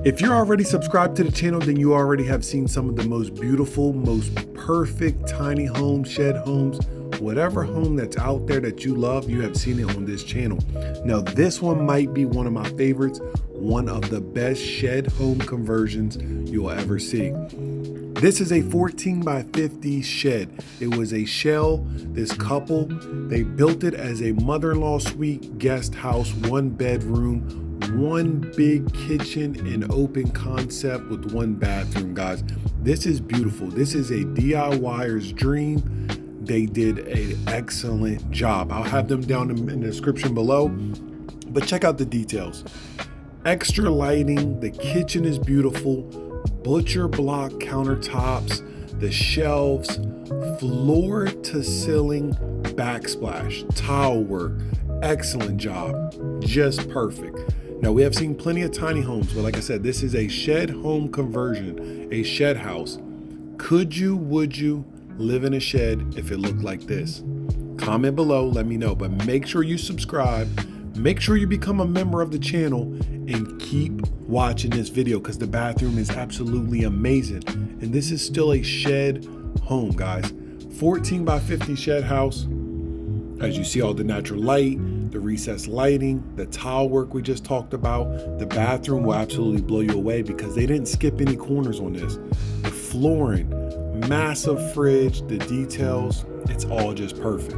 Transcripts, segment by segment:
If you're already subscribed to the channel, then you already have seen some of the most beautiful, most perfect tiny homes, shed homes, whatever home that's out there that you love, you have seen it on this channel. Now, this one might be one of my favorites, one of the best shed home conversions you'll ever see. This is a 14 by 50 shed. It was a shell. This couple, they built it as a mother-in-law suite, guest house, 1 bedroom, 1 big kitchen and open concept with 1 bathroom, guys. This is beautiful. This is a DIYer's dream. They did an excellent job. I'll have them down in the description below, but check out the details. Extra lighting, the kitchen is beautiful, butcher block countertops, the shelves, floor to ceiling backsplash, tile work, excellent job, just perfect. Now, we have seen plenty of tiny homes, but like I said, this is a shed home conversion, a shed house. Would you live in a shed if it looked like this? Comment below, let me know, but make sure you subscribe, make sure you become a member of the channel, and keep watching this video because the bathroom is absolutely amazing. And this is still a shed home, guys. 14 by 50 shed house. As you see, all the natural light, the recessed lighting, the tile work we just talked about. The bathroom will absolutely blow you away because they didn't skip any corners on this. The flooring, massive fridge, the details, it's all just perfect.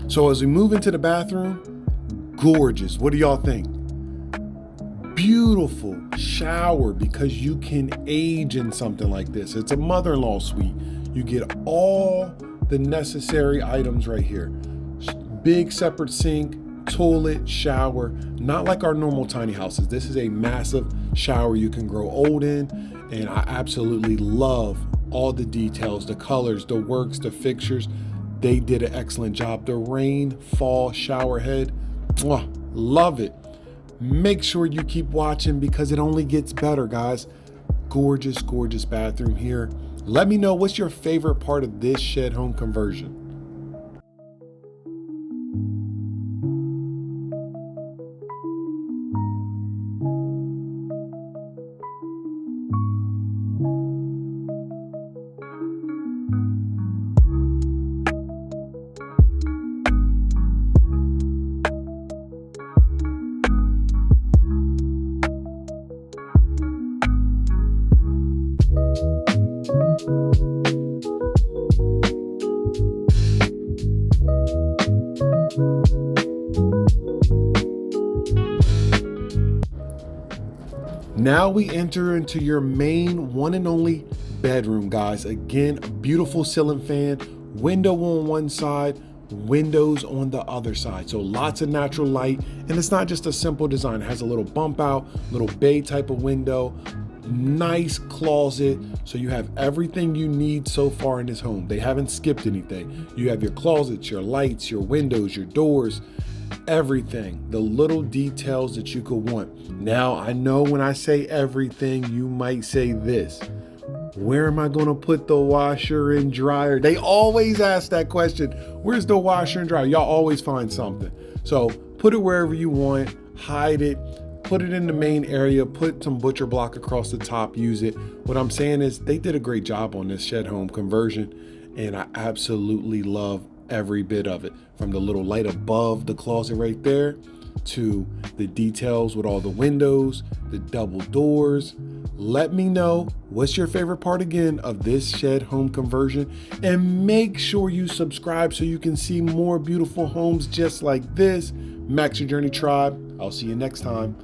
So as we move into the bathroom, gorgeous. What do y'all think? Beautiful shower because you can age in something like this. It's a mother-in-law suite. You get all the necessary items right here. Big separate sink, toilet, shower, not like our normal tiny houses. This is a massive shower you can grow old in, and I absolutely love all the details, the colors, the works, the fixtures. They did an excellent job. The rain fall shower head, love it. Make sure you keep watching because it only gets better, guys. Gorgeous, gorgeous bathroom here. Let me know what's your favorite part of this shed home conversion. Now we enter into your main one and only bedroom, guys. Again, beautiful ceiling fan, window on one side, windows on the other side. So lots of natural light, and it's not just a simple design. It has a little bump out, little bay type of window, nice closet. So you have everything you need so far in this home. They haven't skipped anything. You have your closets, your lights, your windows, your doors, everything, the little details that you could want. Now, I know when I say everything, you might say this: where am I going to put the washer and dryer? They always ask that question. Where's the washer and dryer? Y'all always find something. So put it wherever you want, hide it, put it in the main area, put some butcher block across the top, use it. What I'm saying is they did a great job on this shed home conversion, and I absolutely love every bit of it, from the little light above the closet right there to the details with all the windows, the double doors. Let me know what's your favorite part again of this shed home conversion, and make sure you subscribe so you can see more beautiful homes just like this. Max Your Journey Tribe, I'll see you next time.